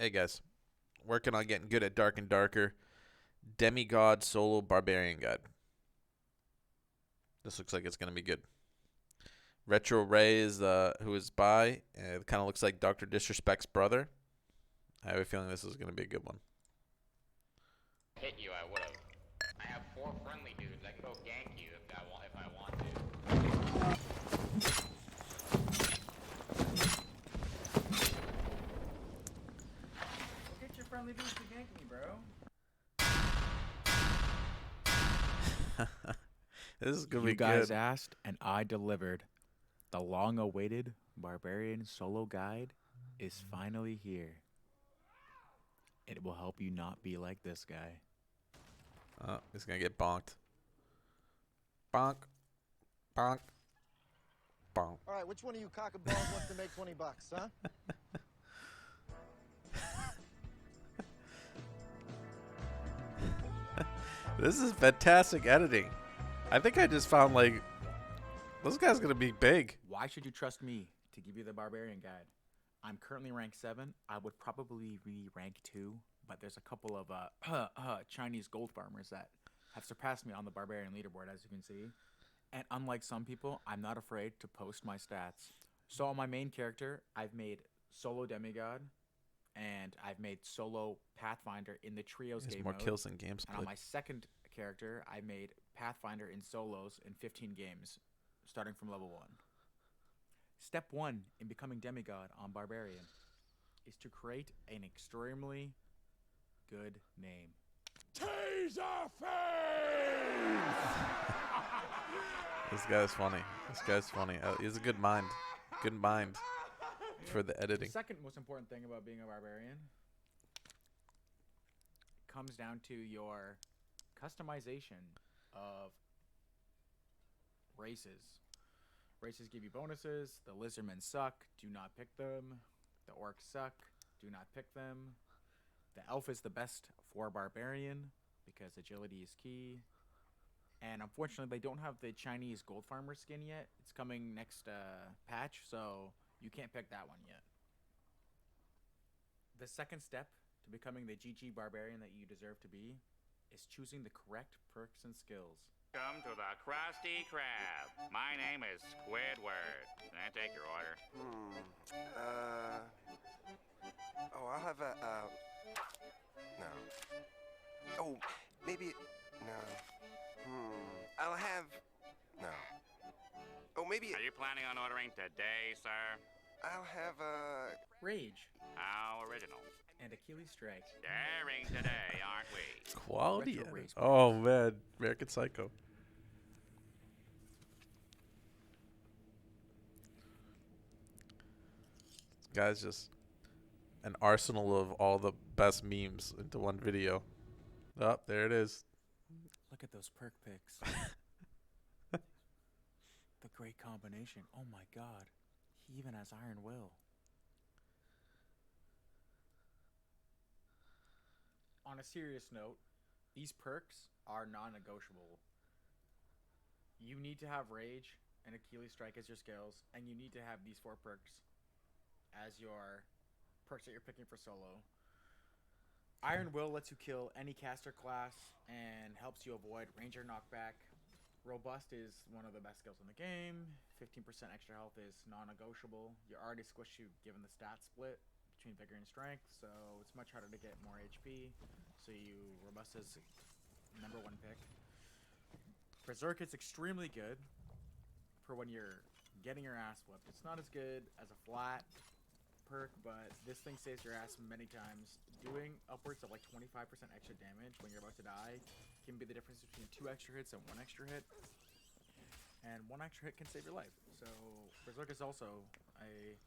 Hey guys, working on getting good at Dark and Darker. Demigod Solo Barbarian Guide. This looks like it's gonna be good. Retro Ray is who is by. It kind of looks like Doctor Disrespect's brother. I have a feeling this is gonna be a good one. Hit you, I would've. I have 4 friendly dudes. I can go gank you if I want to. Go get your friendly dudes to gank me, bro. This is gonna You be guys good. asked, and I delivered. The long-awaited Barbarian solo guide is finally here. It will help you not be like this guy. Oh, he's gonna get bonked. Bonk, bonk, bonk. All right, which one of you cock and balls wants to make 20 bucks, huh? This is fantastic editing. I think I just found like this guy's gonna be big. Why should you trust me to give you the Barbarian guide? I'm currently rank 7. I would probably be rank 2, but there's a couple of Chinese gold farmers that have surpassed me on the Barbarian leaderboard, as you can see. And unlike some people, I'm not afraid to post my stats. So on my main character, I've made solo demigod, and I've made solo Pathfinder in the trios There's game more mode. kills than games And on played. my second character, I made Pathfinder in solos in 15 games, starting from level 1. Step 1 in becoming demigod on Barbarian is to create an extremely good name. This guy's funny. This guy's funny. He has a good mind. Good mind for the The editing. second most important thing about being a barbarian comes down to your customization of races. Races give you bonuses. The lizardmen suck. Do not pick them. The orcs suck. Do not pick them. The elf is the best for barbarian because agility is key. And unfortunately, they don't have the Chinese gold farmer skin yet. It's coming next patch, so you can't pick that one yet. The second step to becoming the GG barbarian that you deserve to be is choosing the correct perks and skills. Come to the Krusty Krab. My name is Squidward. Can I take your order? I'll have a, no. Oh, maybe, no. I'll have, no. Oh, maybe, Are you planning on ordering today, sir? I'll have a, Rage How original. and Achilles Strike. Daring today, aren't we? Quality Retro edit. race Oh man, American Psycho. Guy's just an arsenal of all the best memes into one video. Oh, there it is. Look at those perk picks. The great combination. Oh my god. He even has Iron Will. On a serious note, these perks are non-negotiable. You need to have Rage and Achilles Strike as your skills, and you need to have these 4 perks as your perks that you're picking for solo. Iron Will lets you kill any caster class and helps you avoid ranger knockback. Robust is one of the best skills in the game. 15% extra health is non-negotiable. You're already squished given the stat split between vigor and strength, so it's much harder to get more HP. So Robust is #1 pick. Berserk is extremely good for when you're getting your ass whipped. It's not as good as a flat perk, but this thing saves your ass many times. Doing upwards of like 25% extra damage when you're about to die can be the difference between 2 extra hits and 1 extra hit. And 1 extra hit can save your life. So Berserk is also a...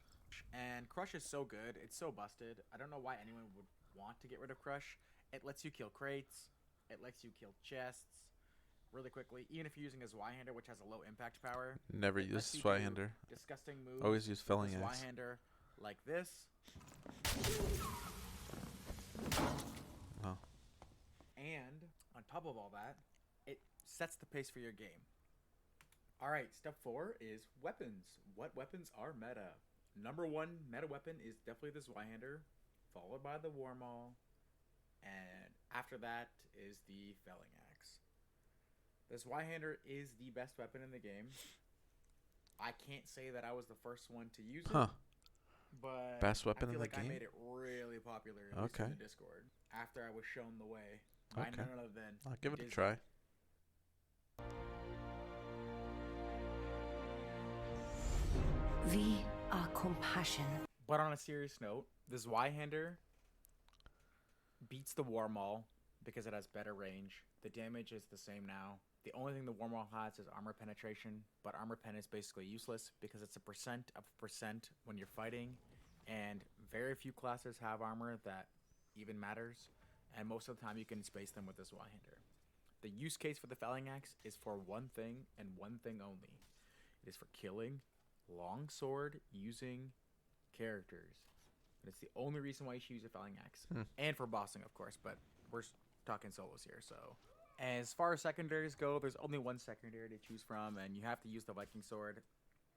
And Crush is so good. It's so busted. I don't know why anyone would want to get rid of Crush. It lets you kill crates. It lets you kill chests really quickly. Even if you're using a Zweihander, which has a low impact power. Never It lets used you do Zweihander. disgusting moves. Always use with Felling the Axe. Zweihander like this. Oh. And on top of all that, it sets the pace for your game. Alright, step 4 is weapons. What weapons are meta? #1 meta weapon is definitely the Zweihander. followed by the war maul, and after that is the felling axe. The Zweihander is the best weapon in the game. I can't say that I was the first one to use Huh. it, but Best weapon I in feel the like I game? made it really popular at least Okay. in the Discord after I was shown the way by Okay. none other than I'll give it a Disney. try. We are compassion. But on a serious note, the Zweihander beats the war maul because it has better range. The damage is the same now. The only thing the war maul has is armor penetration, but armor pen is basically useless because it's a percent of percent when you're fighting, and very few classes have armor that even matters, and most of the time you can space them with the Zweihander. The use case for the felling axe is for one thing and one thing only. It is for killing longsword using characters. And it's the only reason why you should use a felling axe. And for bossing, of course, but we're talking solos here, so. As far as secondaries go, there's only one secondary to choose from, and you have to use the Viking sword.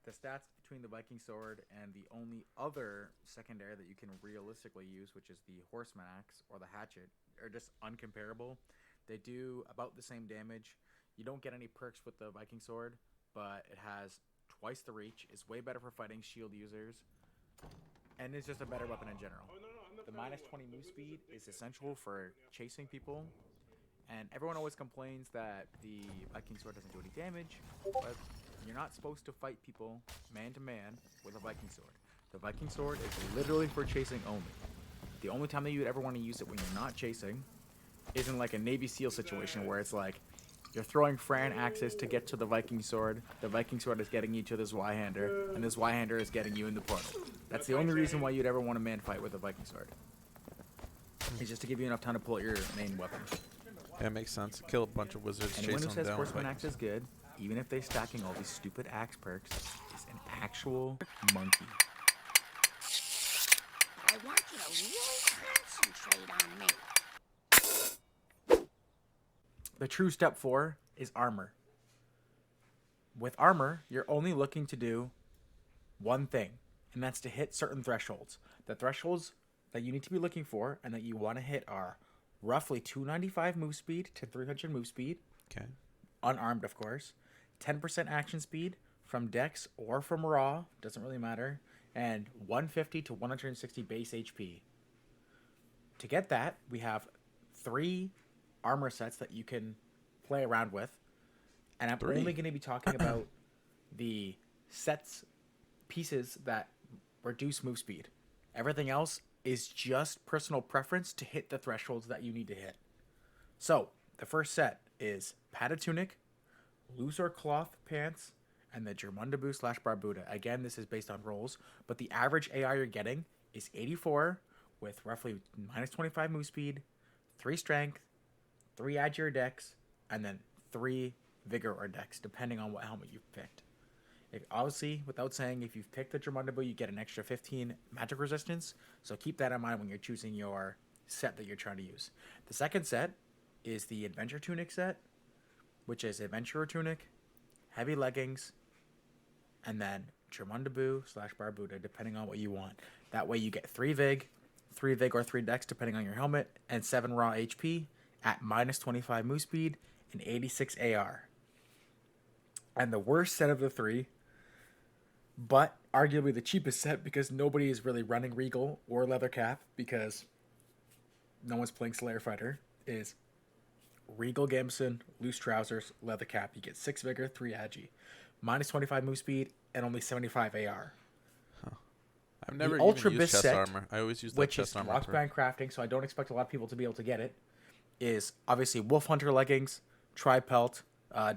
The stats between the Viking sword and the only other secondary that you can realistically use, which is the Horseman axe or the hatchet, are just uncomparable. They do about the same damage. You don't get any perks with the Viking sword, but it has twice the reach, is way better for fighting shield users, and it's just a better weapon in general. The minus 20 move speed is essential for chasing people, and everyone always complains that the Viking sword doesn't do any damage, but you're not supposed to fight people man to man with a Viking sword. The Viking sword is literally for chasing only. The only time that you would ever want to use it when you're not chasing is in like a Navy SEAL situation where it's like you're throwing Fran axes to get to the Viking sword is getting you to the Zweihander, and the Zweihander is getting you in the portal. That's the only reason why you'd ever want a man fight with a Viking sword. It's just to give you enough time to pull out your main weapon. Yeah, it makes sense. Kill a bunch of wizards, Anyone chase who them says down. Horseman Like, axe is good, even if they're stacking all these stupid axe perks, is an actual monkey. I want you to really concentrate on me. The true step 4 is armor. With armor, you're only looking to do one thing, and that's to hit certain thresholds. The thresholds that you need to be looking for and that you want to hit are roughly 295 move speed to 300 move speed, okay. unarmed of course, 10% action speed from dex or from raw, doesn't really matter, and 150 to 160 base HP. To get that, we have 3 armor sets that you can play around with, and I'm only going to be talking about the sets pieces that reduce move speed. Everything else is just personal preference to hit the thresholds that you need to hit. So the first set is padded tunic, looser cloth pants, and the Germundabu / Barbuda. Again, this is based on rolls, but the average AI you're getting is 84 with roughly minus 25 move speed, 3 strength, 3 add to your dex, and then 3 vigor or dex, depending on what helmet you've picked. Obviously, without saying, if you've picked the Germundabu, you get an extra 15 magic resistance, so keep that in mind when you're choosing your set that you're trying to use. The second set is the Adventure Tunic set, which is Adventurer Tunic, heavy leggings, and then Germundabu / Barbuda, depending on what you want. That way you get 3 Vig or 3 Dex, depending on your helmet, and 7 raw HP at minus 25 move speed and 86 AR. And the worst set of the 3, but arguably the cheapest set because nobody is really running Regal or Leathercap because no one's playing Slayer Fighter, is Regal Gamson, loose trousers, Leathercap. You get 6 Vigor, 3 Agi, minus 25 move speed, and only 75 AR. I've never the even Ultra used Bis chest set, armor. I always use that which chest is armor. Rockband crafting, so I don't expect a lot of people to be able to get it, is obviously Wolf Hunter leggings, tri-pelt,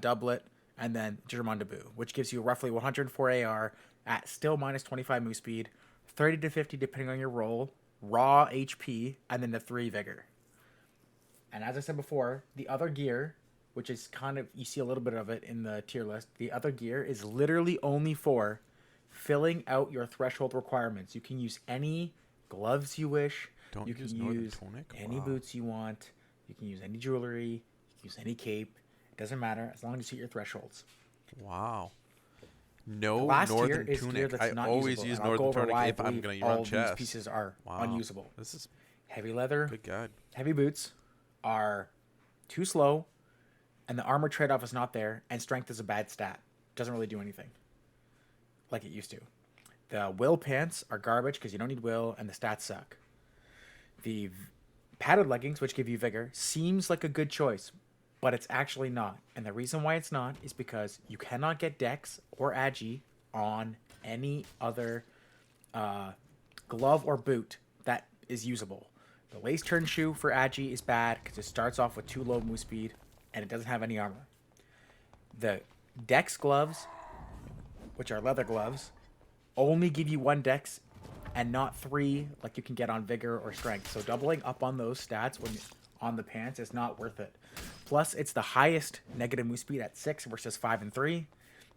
doublet, and then Germundabu, which gives you roughly 104 AR at still minus 25 move speed, 30 to 50 depending on your roll, raw HP, and then the 3 Vigor. And as I said before, the other gear, which is kind of, you see a little bit of it in the tier list, the other gear is literally only for filling out your threshold requirements. You can use any gloves you wish. Don't You can use Northern use Tunic? any Wow. boots you want. You can use any jewelry. You can use any cape. It doesn't matter as long as you hit your thresholds. Wow. No last northern tier is gear tunic. that's I not always usable, use and I'll go northern over tunic why I if I'm believe gonna all run of these chest. pieces are Wow, unusable. this is Heavy leather, good God. heavy boots are too slow, and the armor trade-off is not there, and strength is a bad stat. Doesn't really do anything like it used to. The will pants are garbage because you don't need will, and the stats suck. The padded leggings, which give you vigor, seems like a good choice, but it's actually not. And the reason why it's not is because you cannot get Dex or Agi on any other glove or boot that is usable. The lace turn shoe for Agi is bad because it starts off with too low move speed and it doesn't have any armor. The Dex gloves, which are leather gloves, only give you 1 Dex and not 3 like you can get on vigor or strength. So doubling up on those stats when on the pants is not worth it. Plus, it's the highest negative move speed at 6 versus 5 and 3,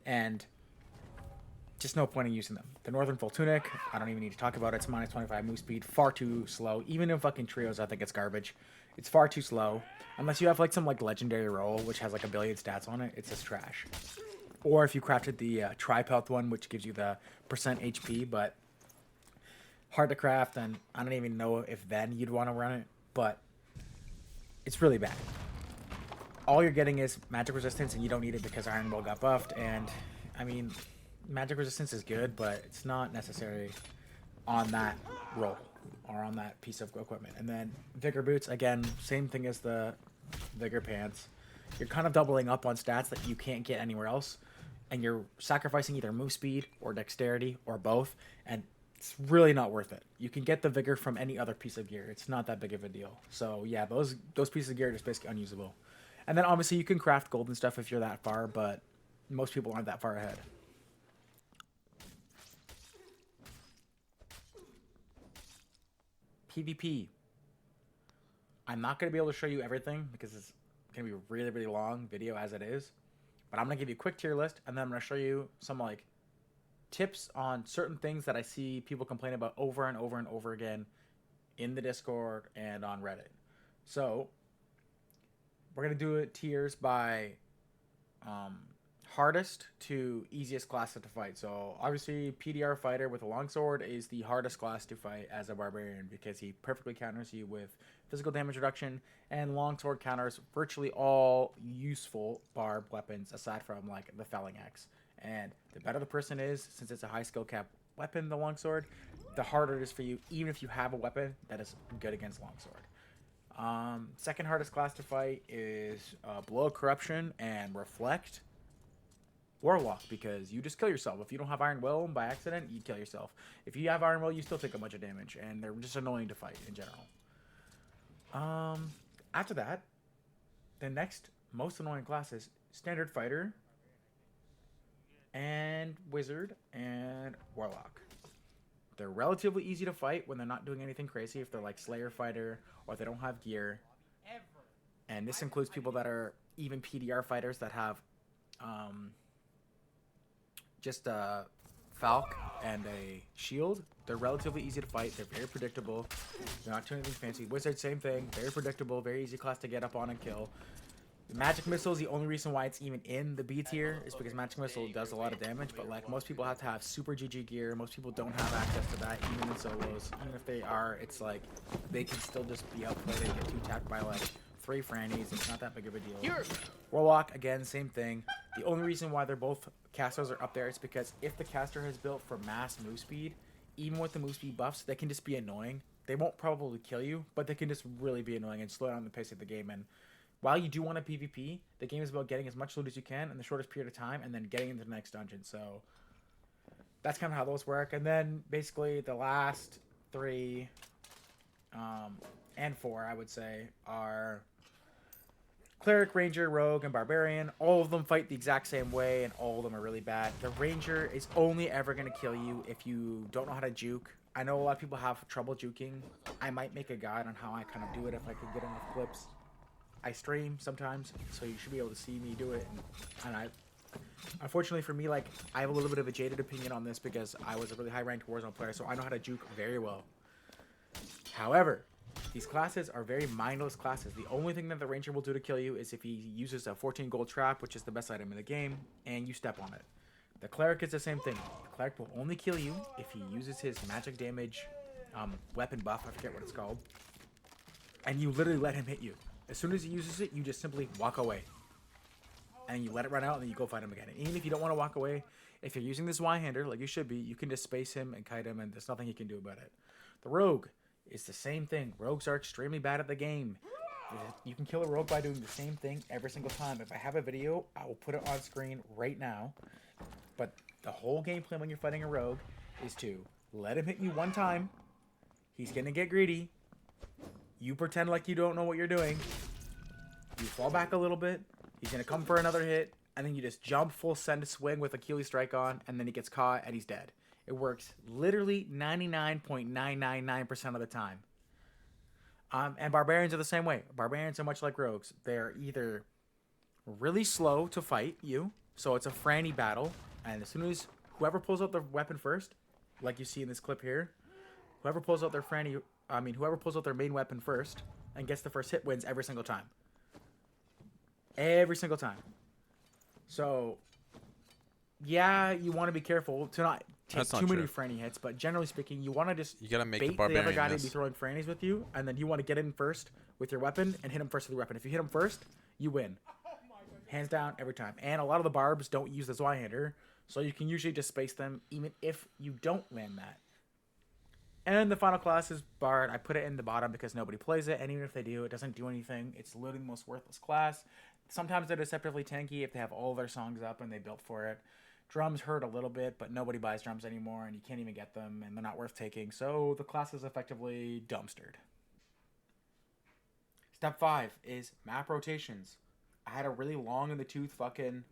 and just no point in using them. The Northern Full Tunic, I don't even need to talk about it. It's minus 25 move speed, far too slow. Even in fucking trios, I think it's garbage. It's far too slow. Unless you have like some like legendary roll, which has like a billion stats on it, it's just trash. Or if you crafted the Tripelt one, which gives you the percent HP, but hard to craft, and I don't even know if then you'd want to run it, but it's really bad. All you're getting is magic resistance, and you don't need it because Iron Will got buffed, and I mean, magic resistance is good, but it's not necessary on that roll or on that piece of equipment. And then Vigor Boots, again, same thing as the Vigor Pants. You're kind of doubling up on stats that you can't get anywhere else, and you're sacrificing either move speed or dexterity or both, and it's really not worth it. You can get the Vigor from any other piece of gear. It's not that big of a deal. So yeah, those pieces of gear are just basically unusable. And then obviously you can craft gold and stuff if you're that far, but most people aren't that far ahead. PvP. I'm not going to be able to show you everything because it's going to be a really, really long video as it is. But I'm going to give you a quick tier list, and then I'm going to show you some like tips on certain things that I see people complain about over and over and over again in the Discord and on Reddit. So we're going to do it tiers by hardest to easiest class to fight. So obviously PDR fighter with a longsword is the hardest class to fight as a barbarian because he perfectly counters you with physical damage reduction, and longsword counters virtually all useful barb weapons aside from like the felling axe. And the better the person is, since it's a high skill cap weapon, the longsword, the harder it is for you, even if you have a weapon that is good against longsword. Second hardest class to fight is Blow of Corruption and Reflect Warlock, because you just kill yourself. If you don't have Iron Will by accident, you kill yourself. If you have Iron Will, you still take a bunch of damage, and they're just annoying to fight in general. After that, the next most annoying class is Standard Fighter and Wizard and Warlock. They're relatively easy to fight when they're not doing anything crazy, if they're like Slayer Fighter or they don't have gear. And this includes people that are even PDR fighters that have just a Falc and a shield. They're relatively easy to fight. They're very predictable. They're not doing anything fancy. Wizard, same thing. Very predictable. Very easy class to get up on and kill. The Magic Missile is the only reason why it's even in the B tier is because Magic Missile does a lot of damage, but like most people have to have super GG gear. Most people don't have access to that, even in solos. Even if they are, it's like they can still just be outplayed and get 2-tapped by like 3 Frannies. It's not that big of a deal. Warlock, again, same thing. The only reason why they're both casters are up there is because if the caster has built for mass move speed, even with the move speed buffs, they can just be annoying. They won't probably kill you, but they can just really be annoying and slow down the pace of the game. And while you do want a PvP, the game is about getting as much loot as you can in the shortest period of time and then getting into the next dungeon. So that's kind of how those work. And then basically the last 3 and 4, I would say, are Cleric, Ranger, Rogue, and Barbarian. All of them fight the exact same way, and all of them are really bad. The Ranger is only ever going to kill you if you don't know how to juke. I know a lot of people have trouble juking. I might make a guide on how I kind of do it if I could get enough clips. I stream sometimes, so you should be able to see me do it. And I, unfortunately for me, like, I have a little bit of a jaded opinion on this because I was a really high-ranked Warzone player, so I know how to juke very well. However, these classes are very mindless classes. The only thing that the Ranger will do to kill you is if he uses a 14 gold trap, which is the best item in the game, and you step on it. The cleric is the same thing. The cleric will only kill you if he uses his magic damage weapon buff. I forget what it's called. And you literally let him hit you. As soon as he uses it, you just simply walk away. And you let it run out, and then you go fight him again. And even if you don't want to walk away, if you're using this Y-hander, like you should be, you can just space him and kite him, and there's nothing you can do about it. The rogue is the same thing. Rogues are extremely bad at the game. You can kill a rogue by doing the same thing every single time. If I have a video, I will put it on screen right now. But the whole gameplay when you're fighting a rogue is to let him hit you one time. He's going to get greedy. You pretend like you don't know what you're doing. You fall back a little bit. He's going to come for another hit. And then you just jump full send swing with Achilles strike on. And then he gets caught and he's dead. It works literally 99.999% of the time. And barbarians are the same way. Barbarians are much like rogues. They're either really slow to fight you. So it's a franny battle. And as soon as whoever pulls out their weapon first, like you see in this clip here, whoever pulls out their main weapon first and gets the first hit wins every single time. Every single time. So, yeah, you want to be careful to not take too many franny hits, but generally speaking, you want to just You gotta make bait the barbarian other guy miss. to be throwing frannies with you, and then you want to get in first with your weapon and hit him first with your weapon. If you hit him first, you win. Hands down, every time. And a lot of the barbs don't use the Zweihander, so you can usually just space them even if you don't land that. And the final class is Bard. I put it in the bottom because nobody plays it, and even if they do, it doesn't do anything. It's literally the most worthless class. Sometimes they're deceptively tanky if they have all their songs up and they built for it. Drums hurt a little bit, but nobody buys drums anymore, and you can't even get them, and they're not worth taking, so the class is effectively dumpstered. Step 5 is map rotations. I had a really long in the tooth fucking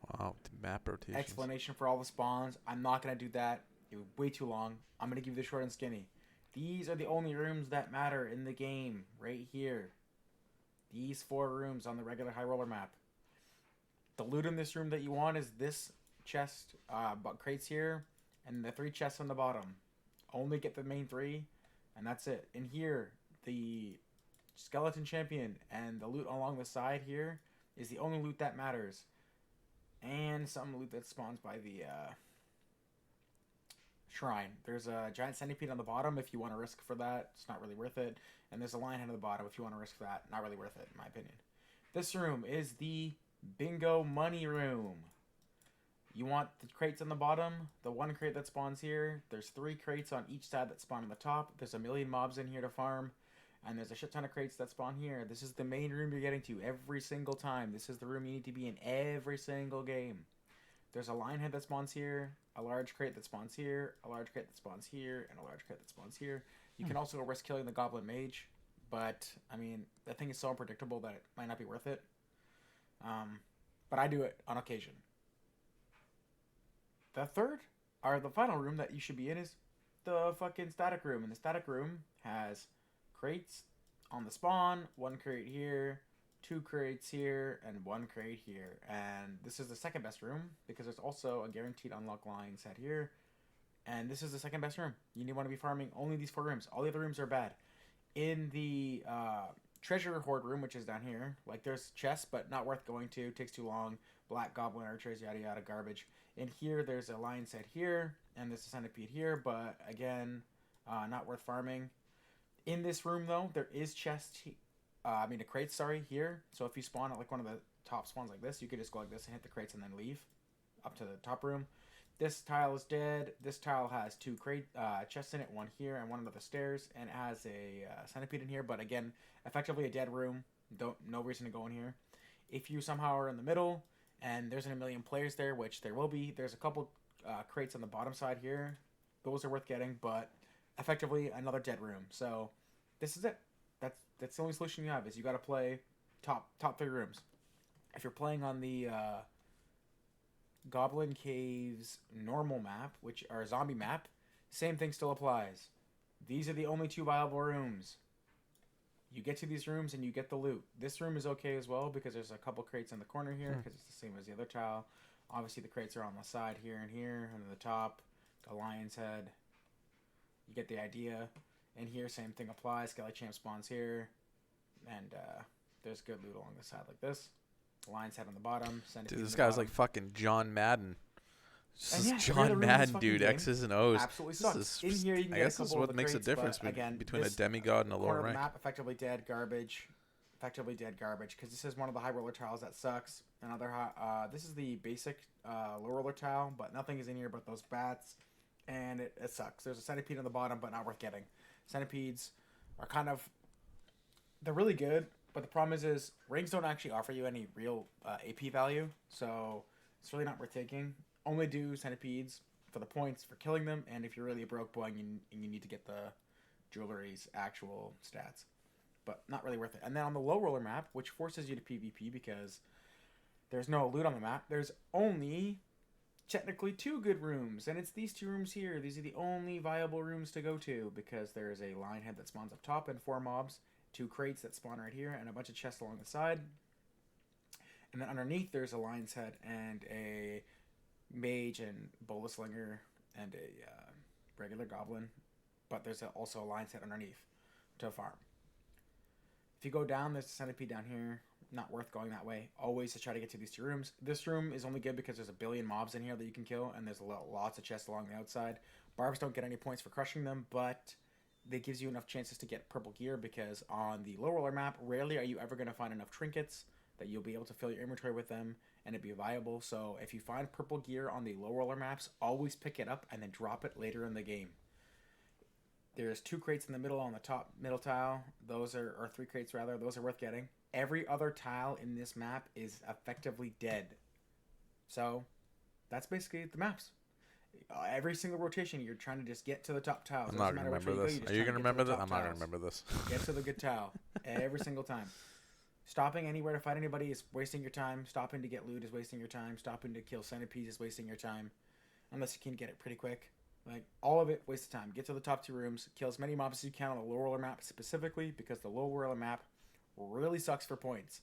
map rotations. explanation for all the spawns. I'm not going to do that. It was way too long. I'm going to give you the short and skinny. These are the only rooms that matter in the game, right here. These 4 rooms on the regular high roller map. The loot in this room that you want is this chest, crates here, and the 3 chests on the bottom. Only get the main 3, and that's it. In here, the skeleton champion and the loot along the side here is the only loot that matters. And some loot that spawns by the shrine. There's a giant centipede on the bottom if you want to risk for that. It's not really worth it. And there's a lion head on the bottom if you want to risk that. Not really worth it, in my opinion. This room is the bingo money room. You want the crates on the bottom, the 1 crate that spawns here. There's 3 crates on each side that spawn on the top. There's a million mobs in here to farm. And there's a shit ton of crates that spawn here. This is the main room you're getting to every single time. This is the room you need to be in every single game. There's a lion head that spawns here, a large crate that spawns here, a large crate that spawns here, and a large crate that spawns here. You can also risk killing the goblin mage, but, I mean, that thing is so unpredictable that it might not be worth it. But I do it on occasion. The third, or the final room that you should be in is the fucking static room. And the static room has crates on the spawn, 1 crate here, 2 crates here, and 1 crate here. And this is the second best room because there's also a guaranteed unlock line set here. And this is the second best room. You want to be farming only these 4 rooms. All the other rooms are bad. In the treasure hoard room, which is down here, like there's chests, but not worth going to. Takes too long. Black goblin archers, yada yada, garbage. In here, there's a lion set here, and there's a centipede here, but again, not worth farming. In this room, though, there is a crates, here. So if you spawn at like one of the top spawns like this, you could just go like this and hit the crates and then leave up to the top room. This tile is dead. This tile has 2 chests in it, 1 here and 1 under the stairs, and it has a centipede in here, but again, effectively a dead room. No reason to go in here. If you somehow are in the middle, and there's a million players there, which there will be, there's a couple crates on the bottom side here. Those are worth getting, but effectively another dead room. So this is it. That's the only solution you have, is you got to play top 3 rooms. If you're playing on the Goblin Caves normal map, or zombie map, same thing still applies. These are the only 2 viable rooms. You get to these rooms and you get the loot. This room is okay as well because there's a couple crates in the corner here because it's the same as the other tile. Obviously the crates are on the side here, and then the top, the lion's head. You get the idea. And here, same thing applies. Skelly Champ spawns here. And there's good loot along the side like this. The lion's head on the bottom. Dude, this guy's like fucking John Madden. This And is yeah, every other John room in this Madden, fucking dude. game X's and O's. absolutely This sucks. In is, here, you can I get a guess this is couple what of the makes a crates, difference but again, between a this demigod and a corner lower of the rank. map effectively dead garbage. Effectively dead garbage because this is one of the high roller tiles that sucks. This is the basic low roller tile, but nothing is in here but those bats, and it sucks. There's a centipede on the bottom, but not worth getting. Centipedes are they're really good, but the problem is rings don't actually offer you any real AP value, so it's really not worth taking. Only do centipedes for the points for killing them, and if you're really a broke boy and you need to get the jewelry's actual stats, but not really worth it. And then on the low roller map, which forces you to PvP because there's no loot on the map, there's only technically 2 good rooms, and it's these 2 rooms here. These are the only viable rooms to go to because there's a lion head that spawns up top and 4 mobs, 2 crates that spawn right here, and a bunch of chests along the side. And then underneath there's a lion's head and a mage and bola slinger and a regular goblin, but there's also a lion's head underneath to farm. If you go down, there's a centipede down here. Not worth going that way. Always to try to get to these 2 rooms. This room is only good because there's a billion mobs in here that you can kill, and there's lots of chests along the outside. Barbs don't get any points for crushing them, but they gives you enough chances to get purple gear because on the low roller map, rarely are you ever going to find enough trinkets that you'll be able to fill your inventory with them and it'd be viable. So if you find purple gear on the low roller maps, always pick it up and then drop it later in the game. There's 2 crates in the middle on the top middle tile. Those are, or 3 crates rather. Those are worth getting. Every other tile in this map is effectively dead. So that's basically the maps. Every single rotation, you're trying to just get to the top tile. I'm not going to remember this. Are you going to remember this? I'm not going to remember this. Get to the good tile every single time. Stopping anywhere to fight anybody is wasting your time. Stopping to get loot is wasting your time. Stopping to kill centipedes is wasting your time. Unless you can get it pretty quick. Like, all of it, waste of time. Get to the top 2 rooms. Kill as many mobs as you can on the low roller map specifically because the low roller map really sucks for points.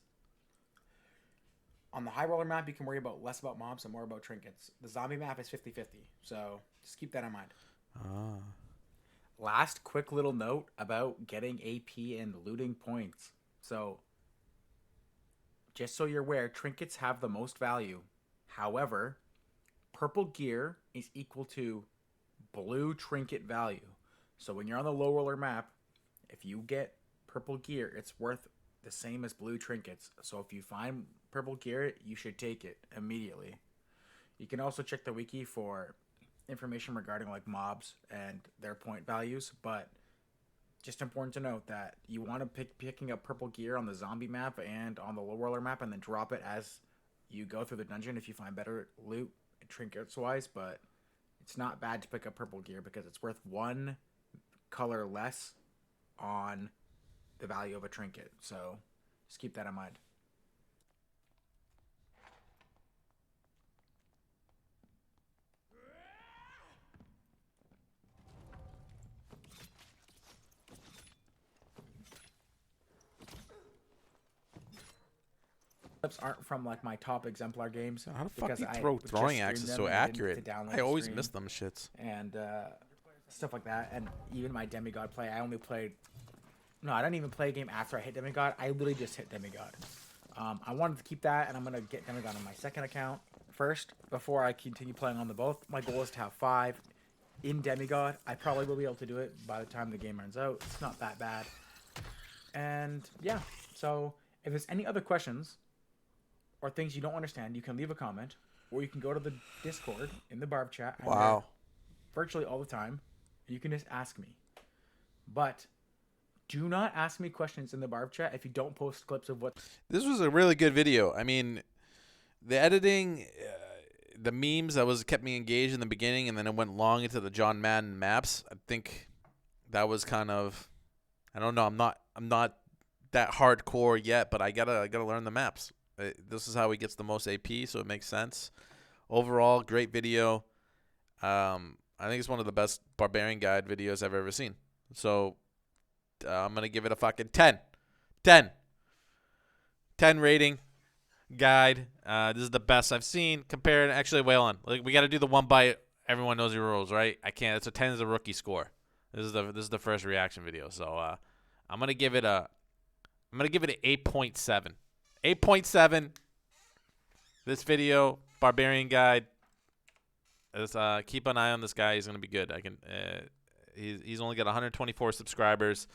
On the high roller map, you can worry about less about mobs and more about trinkets. The zombie map is 50-50, so just keep that in mind. Last quick little note about getting AP and looting points. So, just so you're aware, trinkets have the most value. However, purple gear is equal to blue trinket value. So when you're on the low roller map, if you get purple gear, it's worth the same as blue trinkets. So if you find purple gear, you should take it immediately. You can also check the wiki for information regarding like mobs and their point values, but just important to note that you want to picking up purple gear on the zombie map and on the low roller map and then drop it as you go through the dungeon if you find better loot trinkets wise, but it's not bad to pick up purple gear because it's worth 1 color less on the value of a trinket. So just keep that in mind. Clips aren't from like my top exemplar games. How the fuck because do you I throw would just throwing stream axes them so and I didn't accurate? get to download I the always stream miss them shits. and stuff like that. And even my demigod play, I only played. No, I didn't even play a game after I hit demigod. I literally just hit demigod. I wanted to keep that, and I'm gonna get demigod on my second account first before I continue playing on the both. My goal is to have 5 in demigod. I probably will be able to do it by the time the game runs out. It's not that bad. And yeah, so if there's any other questions or things you don't understand, you can leave a comment, or you can go to the Discord in the Barb chat. I'm Wow. there virtually all the time. You can just ask me. But do not ask me questions in the Barb chat if you don't post clips of what. This was a really good video. I mean, the editing, the memes that kept me engaged in the beginning, and then it went long into the John Madden maps. I think that was kind of, I don't know. I'm not that hardcore yet, but I gotta learn the maps. This is how he gets the most AP, so it makes sense. Overall, great video. I think it's one of the best Barbarian Guide videos I've ever seen. So I'm going to give it a fucking 10. 10 rating guide. This is the best I've seen compared. Actually, wait on. Like, we got to do the one bite. Everyone knows your rules, right? I can't. It's a 10 is a rookie score. This is the first reaction video. So I'm going to give it an 8.7. 8.7. This video, Barbarian Guide. keep an eye on this guy. He's gonna be good. He's only got 124 subscribers.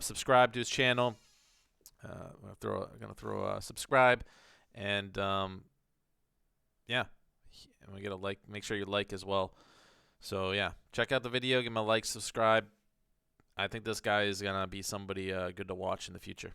Subscribe to his channel. I'm gonna throw a subscribe, and yeah, and we get a like. Make sure you like as well. So yeah, check out the video. Give him a like, subscribe. I think this guy is gonna be somebody good to watch in the future.